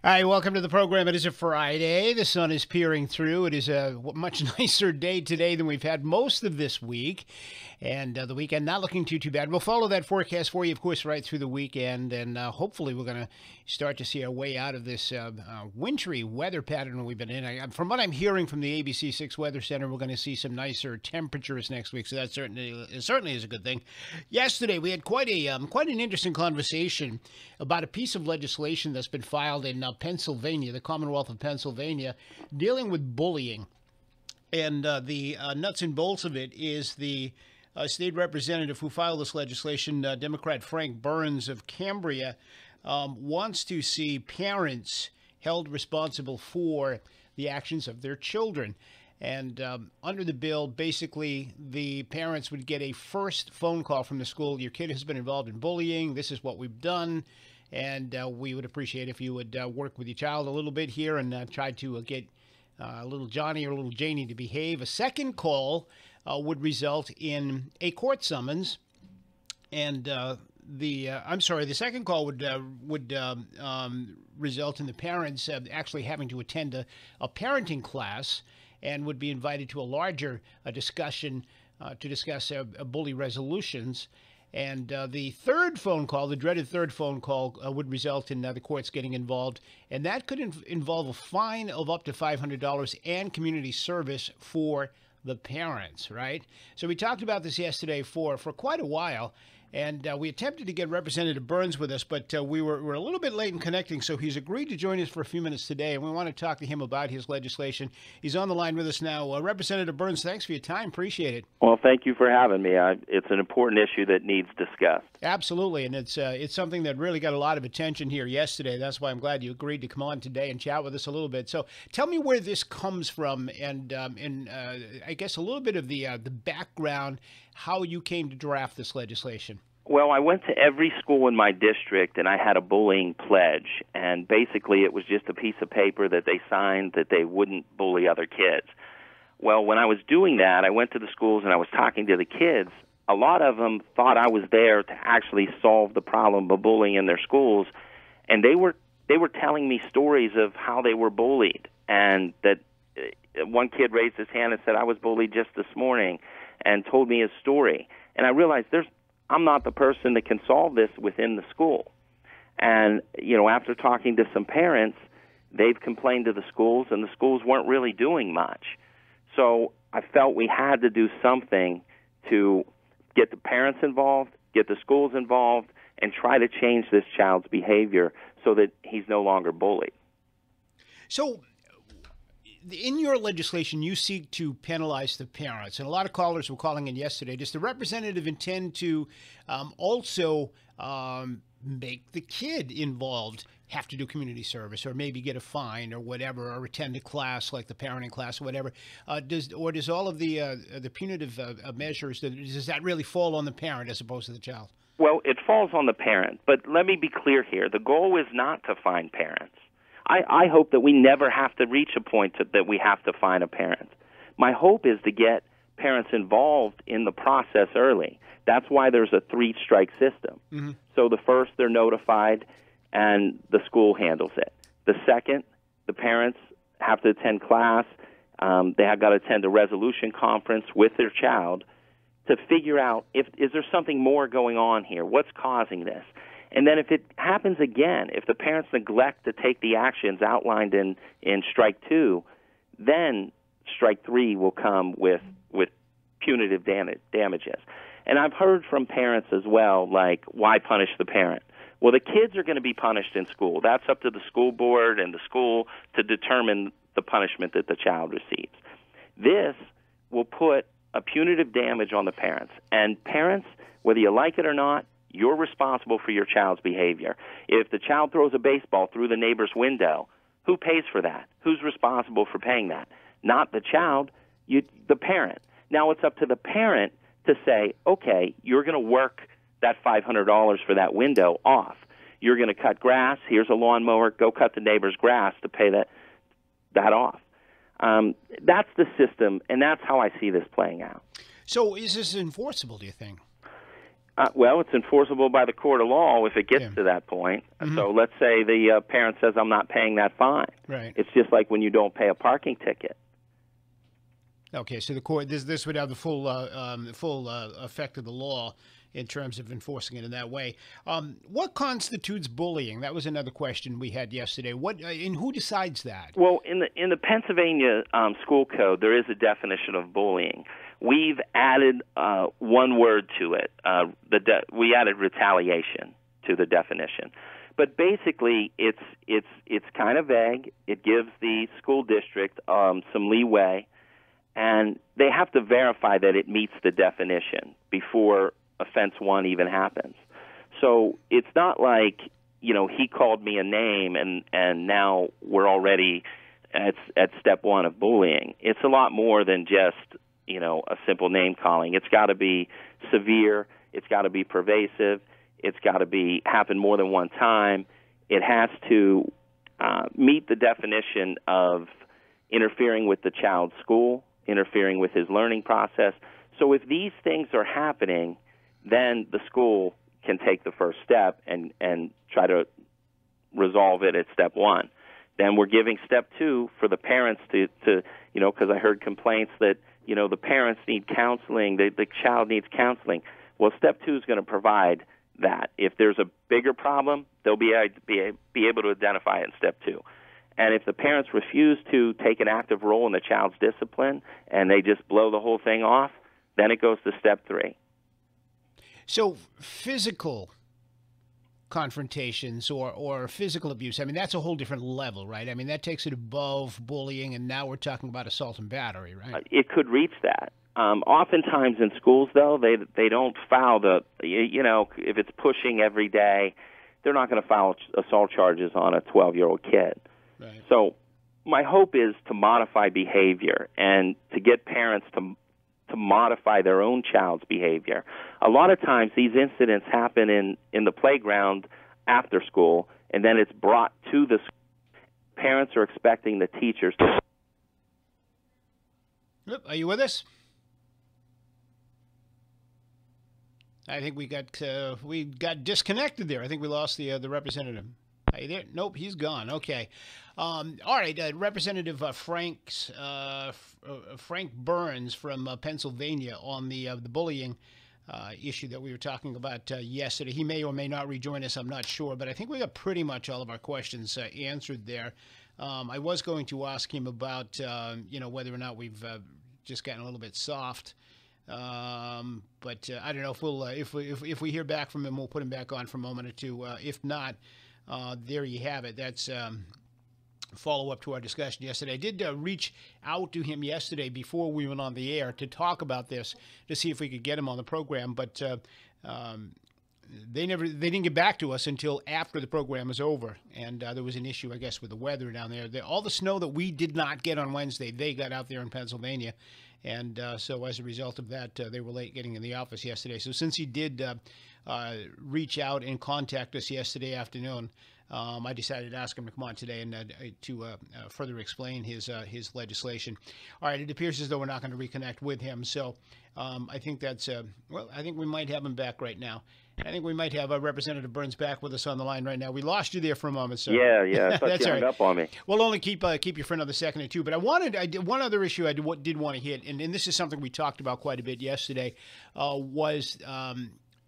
All right, welcome to the program. It is a Friday. The sun is peering through. It is a much nicer day today than we've had most of this week. And the weekend not looking too bad. We'll follow that forecast for you, of course, right through the weekend. And hopefully we're going to start to see our way out of this wintry weather pattern we've been in. From what I'm hearing from the ABC6 Weather Center, we're going to see some nicer temperatures next week. So that certainly is a good thing. Yesterday, we had quite an interesting conversation about a piece of legislation that's been filed in Pennsylvania, the Commonwealth of Pennsylvania, dealing with bullying. And the nuts and bolts of it is the state representative who filed this legislation, Democrat Frank Burns of Cambria, wants to see parents held responsible for the actions of their children. And under the bill, basically, the parents would get a first phone call from the school. Your kid has been involved in bullying. This is what we've done. And we would appreciate if you would work with your child a little bit here and try to get little Johnny or little Janie to behave. A second call would result in a court summons. And the second call would result in the parents actually having to attend a parenting class and would be invited to a larger discussion to discuss bully resolutions. And the third phone call, the dreaded third phone call, would result in the courts getting involved. And that could involve a fine of up to $500 and community service for the parents, right? So we talked about this yesterday for quite a while. And we attempted to get Representative Burns with us, but we were a little bit late in connecting, so he's agreed to join us for a few minutes today, and we want to talk to him about his legislation. He's on the line with us now. Representative Burns, thanks for your time. Appreciate it. Well, thank you for having me. It's an important issue that needs discussed. Absolutely, and it's something that really got a lot of attention here yesterday. That's why I'm glad you agreed to come on today and chat with us a little bit. So tell me where this comes from, and I guess a little bit of the background, how you came to draft this legislation. Well, I went to every school in my district, and I had a bullying pledge. And basically, it was just a piece of paper that they signed that they wouldn't bully other kids. Well, when I was doing that, I went to the schools and I was talking to the kids. A lot of them thought I was there to actually solve the problem of bullying in their schools, and they were telling me stories of how they were bullied. And that one kid raised his hand and said, "I was bullied just this morning," and told me his story. And I realized I'm not the person that can solve this within the school. And, after talking to some parents, they've complained to the schools, and the schools weren't really doing much. So I felt we had to do something to get the parents involved, get the schools involved, and try to change this child's behavior so that he's no longer bullied. So in your legislation, you seek to penalize the parents, and a lot of callers were calling in yesterday. Does the representative intend to also make the kid involved have to do community service, or maybe get a fine, or whatever, or attend a class like the parenting class, or whatever? Does all of the punitive measures, does that really fall on the parent as opposed to the child? Well, it falls on the parent, but let me be clear here: the goal is not to fine parents. I hope that we never have to reach a point that we have to fine a parent. My hope is to get parents involved in the process early. That's why there's a 3-strike system. Mm-hmm. So the first, they're notified, and the school handles it. The second, the parents have to attend class. They have got to attend a resolution conference with their child to figure out is there something more going on here? What's causing this? And then if it happens again, if the parents neglect to take the actions outlined in strike 2, then strike 3 will come with punitive damages. And I've heard from parents as well, like, why punish the parent? Well, the kids are going to be punished in school. That's up to the school board and the school to determine the punishment that the child receives. This will put a punitive damage on the parents. And parents, whether you like it or not, you're responsible for your child's behavior. If the child throws a baseball through the neighbor's window, who pays for that? Who's responsible for paying that? Not the child, the parent. Now it's up to the parent to say, okay, you're going to work that $500 for that window off. You're going to cut grass. Here's a lawnmower. Go cut the neighbor's grass to pay that off. That's the system, and that's how I see this playing out. So is this enforceable, do you think? Well, it's enforceable by the court of law if it gets to that point. Mm-hmm. So let's say the parent says, I'm not paying that fine. Right. It's just like when you don't pay a parking ticket. Okay, so the court this would have the full effect of the law in terms of enforcing it in that way. What constitutes bullying? That was another question we had yesterday. What and who decides that? Well, in the Pennsylvania school code, there is a definition of bullying. We've added one word to it. We added retaliation to the definition, but basically it's kind of vague. It gives the school district some leeway, and they have to verify that it meets the definition before offense one even happens. So it's not like, he called me a name and now we're already at step one of bullying. It's a lot more than just, a simple name calling. It's got to be severe. It's got to be pervasive. It's got to happen more than one time. It has to meet the definition of interfering with the child's school, interfering with his learning process. So if these things are happening, then the school can take the first step and try to resolve it at step one. Then we're giving step two for the parents to because I heard complaints that, the parents need counseling, the child needs counseling. Well, step two is going to provide that. If there's a bigger problem, they'll be able to identify it in step two. And if the parents refuse to take an active role in the child's discipline and they just blow the whole thing off, then it goes to step three. So physical confrontations or physical abuse, I mean, that's a whole different level, right? I mean, that takes it above bullying, and now we're talking about assault and battery, right? It could reach that. Oftentimes in schools, though, they don't file if it's pushing every day, they're not going to file assault charges on a 12-year-old kid. Right. So my hope is to modify behavior and to get parents to modify their own child's behavior. A lot of times these incidents happen in the playground after school, and then it's brought to the school. Parents are expecting the teachers to... Yep. Are you with us? I think we got disconnected there. I think we lost the representative. Are you there? Nope, he's gone. Okay. All right, Representative Frank Burns from Pennsylvania on the bullying issue that we were talking about yesterday. He may or may not rejoin us. I'm not sure, but I think we got pretty much all of our questions answered there. I was going to ask him about whether or not we've just gotten a little bit soft. But I don't know if we hear back from him, we'll put him back on for a moment or two. If not, there you have it. That's follow-up to our discussion yesterday. I did reach out to him yesterday before we went on the air to talk about this, to see if we could get him on the program, but they didn't get back to us until after the program was over, and there was an issue, I guess, with the weather down there. All the snow that we did not get on Wednesday, they got out there in Pennsylvania, and so as a result of that, they were late getting in the office yesterday. So since he did reach out and contact us yesterday afternoon, I decided to ask him to come on today and to further explain his legislation. All right, it appears as though we're not going to reconnect with him, so I think that's I think we might have him back right now. I think we might have Representative Burns back with us on the line right now. We lost you there for a moment, so yeah, I thought that's you hung up on me. We'll only keep you for another second or two. But one other issue I did want to hit, and this is something we talked about quite a bit yesterday, was.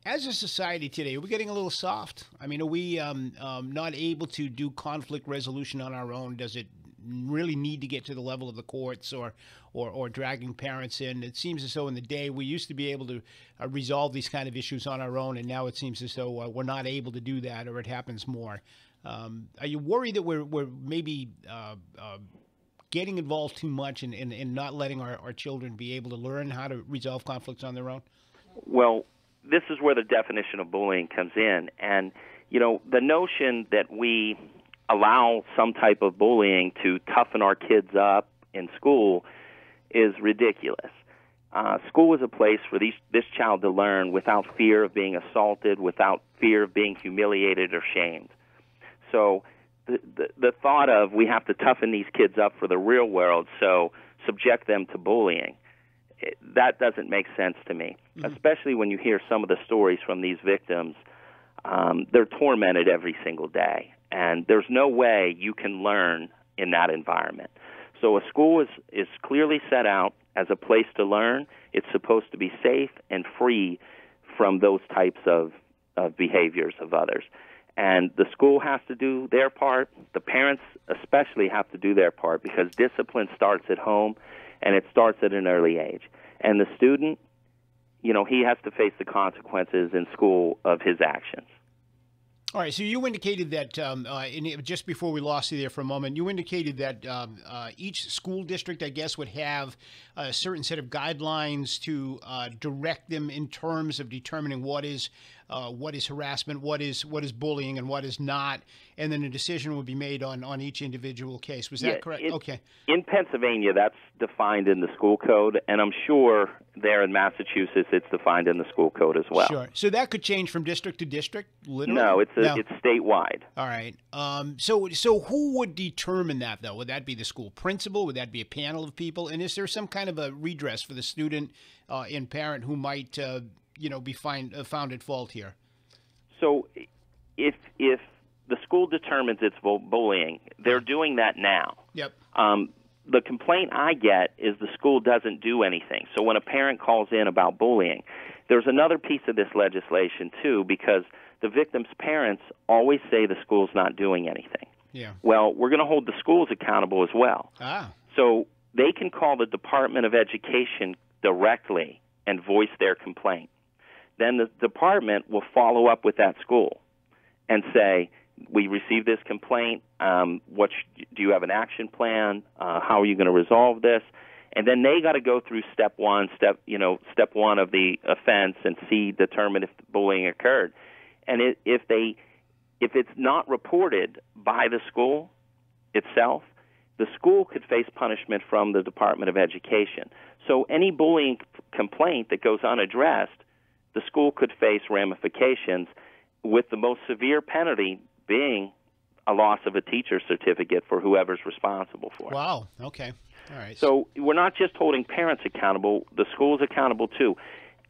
As a society today, are we getting a little soft? I mean, are we not able to do conflict resolution on our own? Does it really need to get to the level of the courts or dragging parents in? It seems as though in the day we used to be able to resolve these kind of issues on our own, and now it seems as though we're not able to do that, or it happens more. Are you worried that we're maybe getting involved too much and not letting our children be able to learn how to resolve conflicts on their own? Well, this is where the definition of bullying comes in. And, the notion that we allow some type of bullying to toughen our kids up in school is ridiculous. School is a place for this child to learn without fear of being assaulted, without fear of being humiliated or shamed. So the thought of we have to toughen these kids up for the real world, so subject them to bullying, that doesn't make sense to me, especially when you hear some of the stories from these victims. They're tormented every single day, and there's no way you can learn in that environment. So a school is clearly set out as a place to learn. It's supposed to be safe and free from those types of behaviors of others. And the school has to do their part. The parents especially have to do their part, because discipline starts at home, and it starts at an early age. And the student, he has to face the consequences in school of his actions. All right, so you indicated that, just before we lost you there for a moment, you indicated that each school district, I guess, would have a certain set of guidelines to direct them in terms of determining what is harassment, what is bullying, and what is not, and then a decision would be made on each individual case. Was that correct? Okay. In Pennsylvania, that's defined in the school code, and I'm sure there in Massachusetts it's defined in the school code as well. Sure. So that could change from district to district, literally? No, it's statewide. All right. So who would determine that, though? Would that be the school principal? Would that be a panel of people? And is there some kind of a redress for the student and parent who might be found at fault here? So if the school determines it's bullying, they're doing that now. Yep. The complaint I get is the school doesn't do anything. So when a parent calls in about bullying, there's another piece of this legislation, too, because the victim's parents always say the school's not doing anything. Yeah. Well, we're going to hold the schools accountable as well. So they can call the Department of Education directly and voice their complaint. Then the department will follow up with that school and say, we received this complaint. Do you have an action plan? How are you going to resolve this? And then they got to go through step one of the offense and determine if bullying occurred. And if it's not reported by the school itself, the school could face punishment from the Department of Education. So any bullying complaint that goes unaddressed, the school could face ramifications, with the most severe penalty being a loss of a teacher's certificate for whoever's responsible for it. Wow. Okay. All right. So we're not just holding parents accountable, the school's accountable too.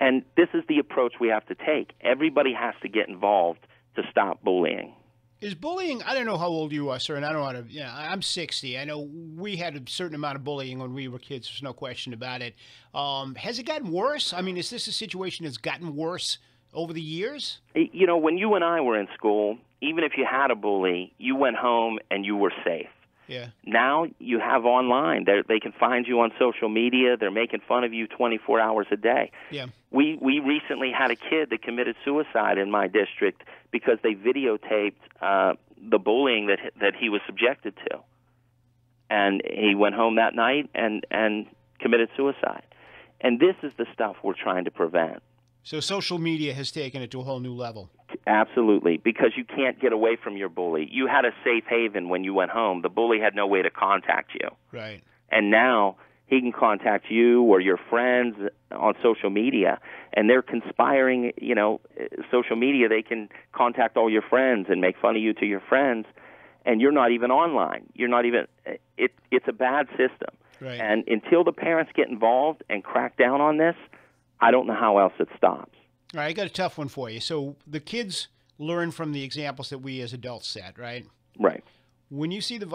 And this is the approach we have to take. Everybody has to get involved to stop bullying. Is bullying, I don't know how old you are, sir, and I don't want to, I'm 60. I know we had a certain amount of bullying when we were kids. There's no question about it. Has it gotten worse? I mean, is this a situation that's gotten worse over the years? When you and I were in school, even if you had a bully, you went home and you were safe. Yeah. Now you have online. They can find you on social media. They're making fun of you 24 hours a day. Yeah. We recently had a kid that committed suicide in my district because they videotaped the bullying that he was subjected to. And he went home that night and committed suicide. And this is the stuff we're trying to prevent. So social media has taken it to a whole new level. Absolutely, because you can't get away from your bully. You had a safe haven when you went home. The bully had no way to contact you. Right. And now he can contact you or your friends on social media, and they're conspiring, social media. They can contact all your friends and make fun of you to your friends, and you're not even online. You're not even it's a bad system. Right. And until the parents get involved and crack down on this, I don't know how else it stops. All right, I got a tough one for you. So the kids learn from the examples that we as adults set, right? Right. When you see the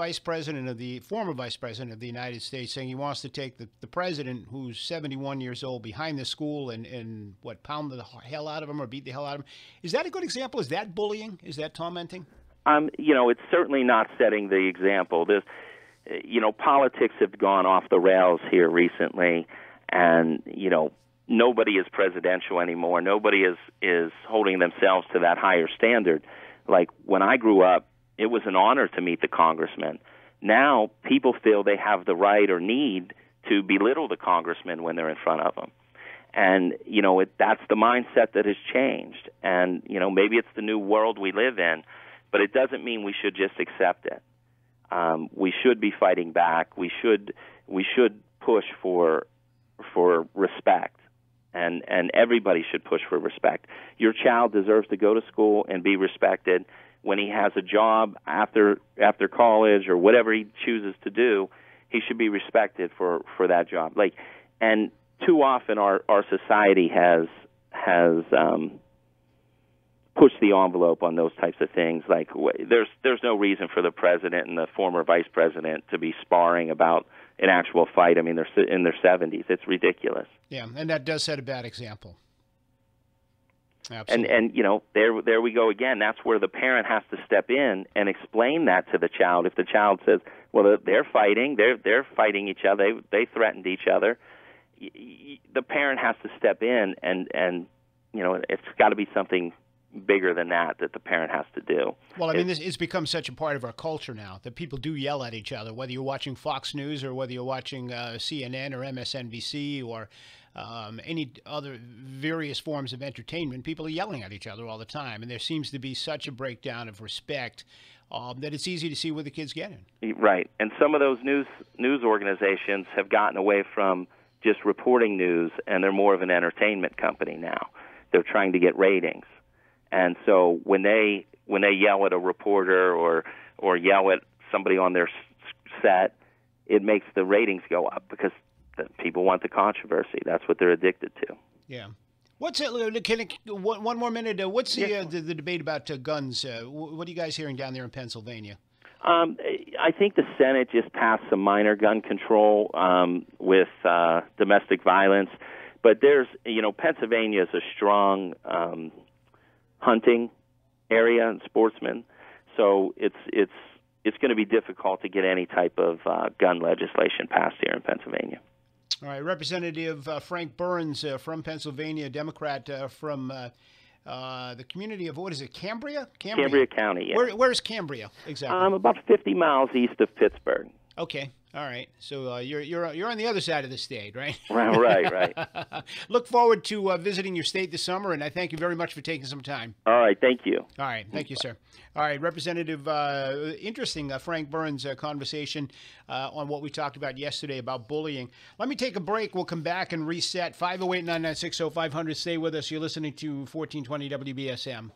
former vice president of the United States saying he wants to take the president, who's 71 years old, behind the school and pound the hell out of him or beat the hell out of him, is that a good example? Is that bullying? Is that tormenting? It's certainly not setting the example. There's, politics have gone off the rails here recently, and, nobody is presidential anymore. Nobody is holding themselves to that higher standard. Like when I grew up, it was an honor to meet the congressman. Now people feel they have the right or need to belittle the congressman when they're in front of them. And, that's the mindset that has changed. And, maybe it's the new world we live in, but it doesn't mean we should just accept it. We should be fighting back. We should push for respect. And everybody should push for respect. Your child deserves to go to school and be respected. When he has a job after college or whatever he chooses to do, he should be respected for that job. And too often our society has pushed the envelope on those types of things. Like there's no reason for the president and the former vice president to be sparring about an actual fight. I mean, they're in their 70s. It's ridiculous. Yeah, and that does set a bad example. Absolutely. And you know, there we go again. That's where the parent has to step in and explain that to the child. If the child says, "Well, they're fighting each other. They threatened each other," the parent has to step in and you know, it's got to be something bigger than that the parent has to do. Well, I mean, it's become such a part of our culture now that people do yell at each other, whether you're watching Fox News or whether you're watching CNN or MSNBC or any other various forms of entertainment. People are yelling at each other all the time, and there seems to be such a breakdown of respect that it's easy to see where the kids get in. Right, and some of those news organizations have gotten away from just reporting news, and they're more of an entertainment company now. They're trying to get ratings. And so when they yell at a reporter or yell at somebody on their set, it makes the ratings go up because people want the controversy. That's what they're addicted to. Yeah. What's it? One more minute? What's the debate about guns? What are you guys hearing down there in Pennsylvania? I think the Senate just passed some minor gun control with domestic violence, but Pennsylvania is a strong hunting area and sportsmen, so it's going to be difficult to get any type of gun legislation passed here in Pennsylvania. All right, Representative Frank Burns from Pennsylvania, Democrat from the community of, what is it, Cambria? Cambria County, yeah. Where's Cambria exactly? About 50 miles east of Pittsburgh. Okay, all right. So you're on the other side of the state, right? Right. Look forward to visiting your state this summer, and I thank you very much for taking some time. All right, thank you. All right, thank you, sir. All right, Representative, interesting Frank Burns conversation on what we talked about yesterday about bullying. Let me take a break. We'll come back and reset. 508-996-0500. Stay with us. You're listening to 1420 WBSM.